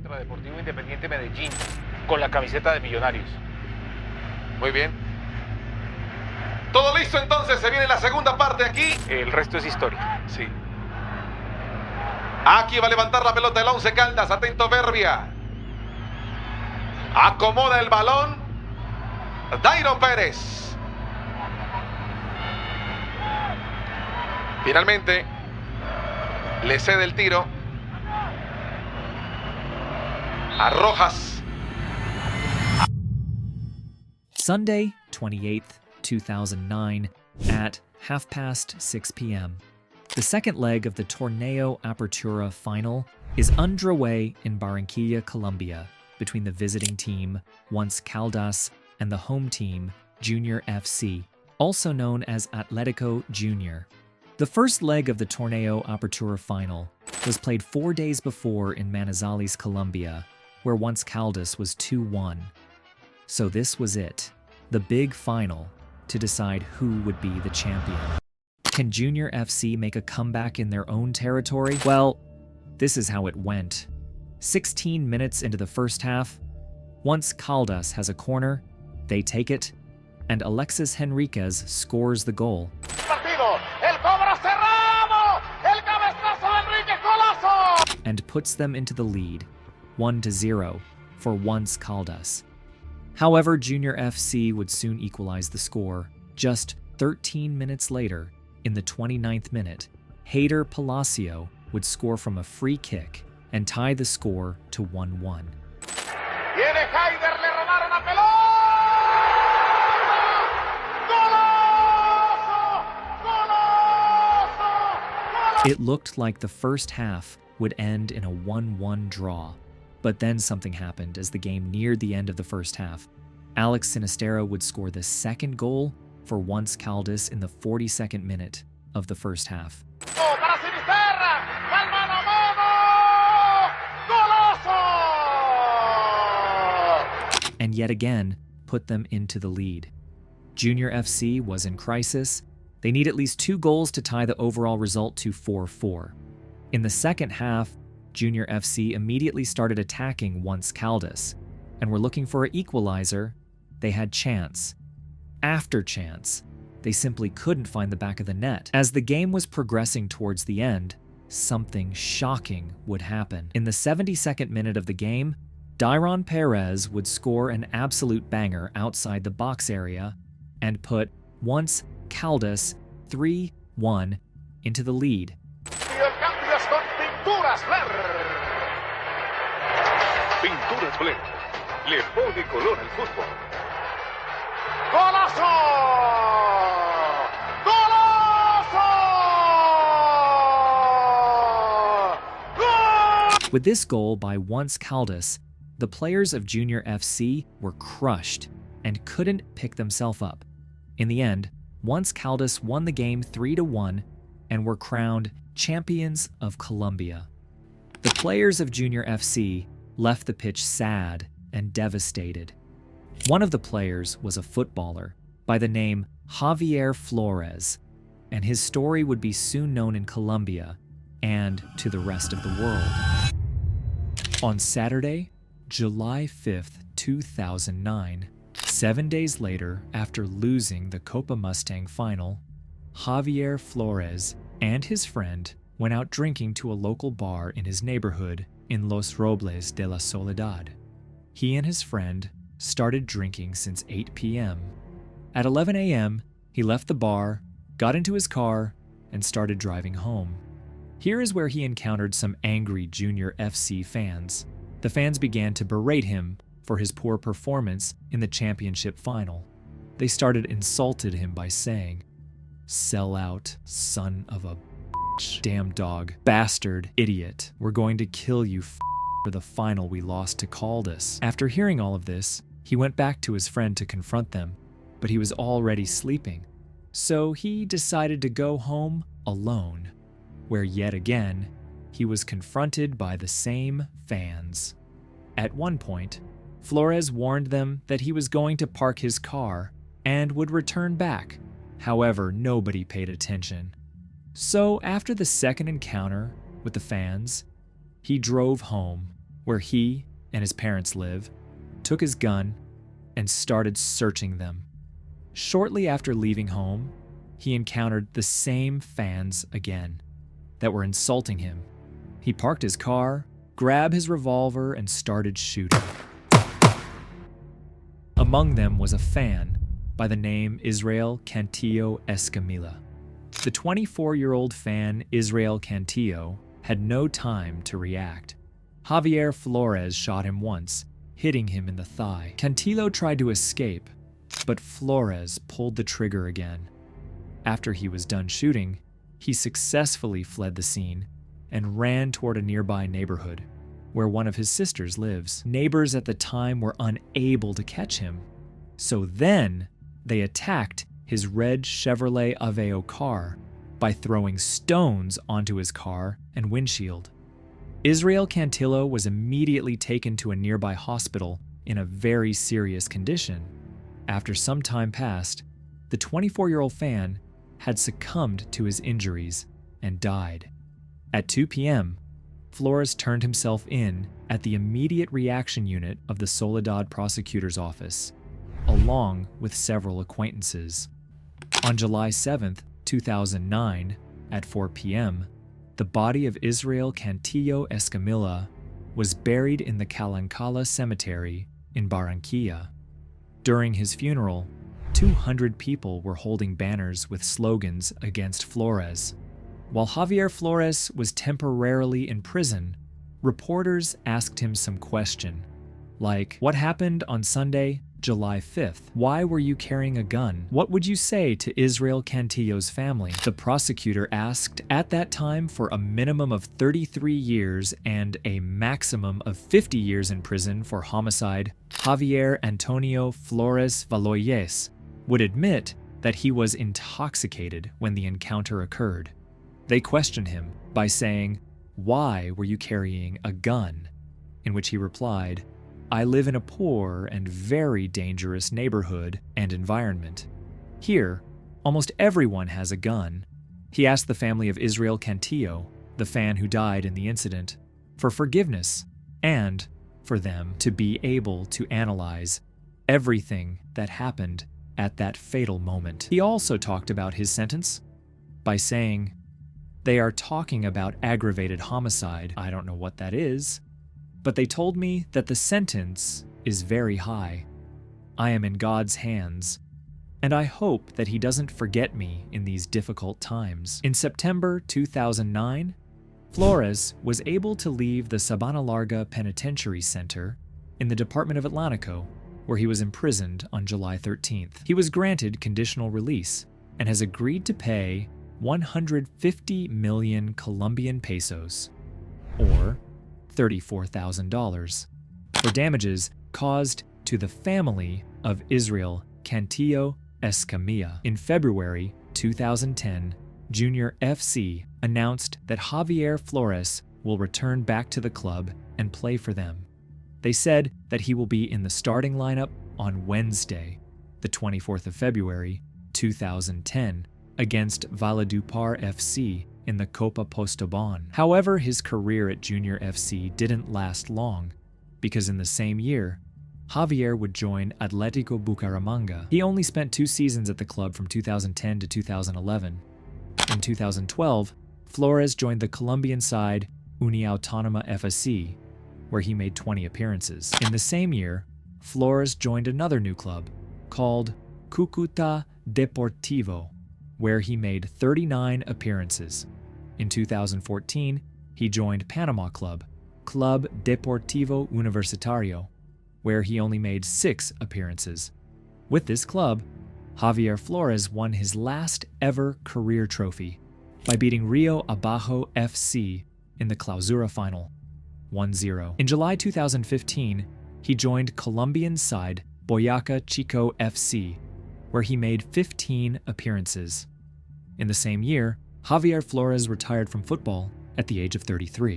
contra Deportivo Independiente Medellín con la camiseta de Millonarios. Muy bien. Todo listo entonces, se viene la segunda parte aquí. El resto es historia. Sí. Aquí va a levantar la pelota el 11 Caldas, atento Berbia. Acomoda el balón Dairon Pérez. Finalmente le cede el tiro a Rojas. Sunday, 28th, 2009, at 6:30 p.m. The second leg of the Torneo Apertura Final is underway in Barranquilla, Colombia, between the visiting team, Once Caldas, and the home team, Junior FC, also known as Atletico Junior. The first leg of the Torneo Apertura Final was played 4 days before in Manizales, Colombia, where Once Caldas was 2-1. So this was it, the big final, to decide who would be the champion. Can Junior FC make a comeback in their own territory? Well, this is how it went. 16 minutes into the first half, Once Caldas has a corner, they take it, and Alexis Henriquez scores the goal. And puts them into the lead, 1-0, for Once Caldas. However, Junior FC would soon equalize the score. Just 13 minutes later, in the 29th minute, Heider Palacio would score from a free kick and tie the score to 1-1. It looked like the first half would end in a 1-1 draw. But then something happened as the game neared the end of the first half. Alex Sinistera would score the second goal for Once Caldas in the 42nd minute of the first half. And yet again, put them into the lead. Junior FC was in crisis. They need at least 2 goals to tie the overall result to 4-4. In the second half, Junior FC immediately started attacking Once Caldas, and were looking for an equalizer. They had chance after chance. They simply couldn't find the back of the net. As the game was progressing towards the end, something shocking would happen. In the 72nd minute of the game, Dairon Perez would score an absolute banger outside the box area and put Once Caldas 3-1 into the lead. Pinturas Blair, le pone color al fútbol. ¡Golazo! ¡Golazo! With this goal by Once Caldas, the players of Junior FC were crushed and couldn't pick themselves up. In the end, Once Caldas won the game 3-1 and were crowned champions of Colombia. The players of Junior FC left the pitch sad and devastated. One of the players was a footballer by the name Javier Flórez, and his story would be soon known in Colombia and to the rest of the world. On Saturday, July 5th, 2009, 7 days later after losing the Copa Mustang final, Javier Flórez and his friend went out drinking to a local bar in his neighborhood in Los Robles de la Soledad. He and his friend started drinking since 8 p.m. At 11 a.m., he left the bar, got into his car, and started driving home. Here is where he encountered some angry Junior FC fans. The fans began to berate him for his poor performance in the championship final. They started insulted him by saying, "Sell out, son of a damn dog, bastard, idiot. We're going to kill you for the final we lost to Caldas." After hearing all of this, he went back to his friend to confront them, but he was already sleeping. So he decided to go home alone, where yet again, he was confronted by the same fans. At one point, Flórez warned them that he was going to park his car and would return back. However, nobody paid attention. So after the second encounter with the fans, he drove home, where he and his parents live, took his gun, and started searching them. Shortly after leaving home, he encountered the same fans again that were insulting him. He parked his car, grabbed his revolver, and started shooting. Among them was a fan by the name Israel Cantillo Escamilla. The 24-year-old fan Israel Cantillo had no time to react. Javier Flórez shot him once, hitting him in the thigh. Cantillo tried to escape, but Flórez pulled the trigger again. After he was done shooting, he successfully fled the scene and ran toward a nearby neighborhood where one of his sisters lives. Neighbors at the time were unable to catch him, so then they attacked his red Chevrolet Aveo car by throwing stones onto his car and windshield. Israel Cantillo was immediately taken to a nearby hospital in a very serious condition. After some time passed, the 24-year-old fan had succumbed to his injuries and died. At 2 p.m., Flórez turned himself in at the immediate reaction unit of the Soledad prosecutor's office, along with several acquaintances. On July 7, 2009, at 4 p.m., the body of Israel Cantillo Escamilla was buried in the Calancala Cemetery in Barranquilla. During his funeral, 200 people were holding banners with slogans against Flórez. While Javier Flórez was temporarily in prison, reporters asked him some question, like, "What happened on Sunday, July 5th? Why were you carrying a gun? What would you say to Israel Cantillo's family?" The prosecutor asked at that time for a minimum of 33 years and a maximum of 50 years in prison for homicide. Javier Antonio Flórez Valoyes would admit that he was intoxicated when the encounter occurred. They questioned him by saying, "Why were you carrying a gun?" In which he replied, "I live in a poor and very dangerous neighborhood and environment. Here, almost everyone has a gun." He asked the family of Israel Cantillo, the fan who died in the incident, for forgiveness and for them to be able to analyze everything that happened at that fatal moment. He also talked about his sentence by saying, "They are talking about aggravated homicide. I don't know what that is, but they told me that the sentence is very high. I am in God's hands, and I hope that He doesn't forget me in these difficult times." In September 2009, Flórez was able to leave the Sabana Larga Penitentiary Center in the Department of Atlántico, where he was imprisoned on July 13th. He was granted conditional release and has agreed to pay 150 million Colombian pesos, or $34,000, for damages caused to the family of Israel Cantillo Escamilla. In February 2010, Junior FC announced that Javier Flórez will return back to the club and play for them. They said that he will be in the starting lineup on Wednesday, the 24th of February 2010, against Valledupar FC in the Copa Postobon. However, his career at Junior FC didn't last long, because in the same year, Javier would join Atlético Bucaramanga. He only spent 2 seasons at the club from 2010 to 2011. In 2012, Flórez joined the Colombian side Uniautónoma FC, where he made 20 appearances. In the same year, Flórez joined another new club called Cúcuta Deportivo, where he made 39 appearances. In 2014, he joined Panama club, Club Deportivo Universitario, where he only made 6 appearances. With this club, Javier Flórez won his last ever career trophy by beating Rio Abajo FC in the Clausura final, 1-0. In July 2015, he joined Colombian side Boyacá Chico FC, where he made 15 appearances. In the same year, Javier Flórez retired from football at the age of 33.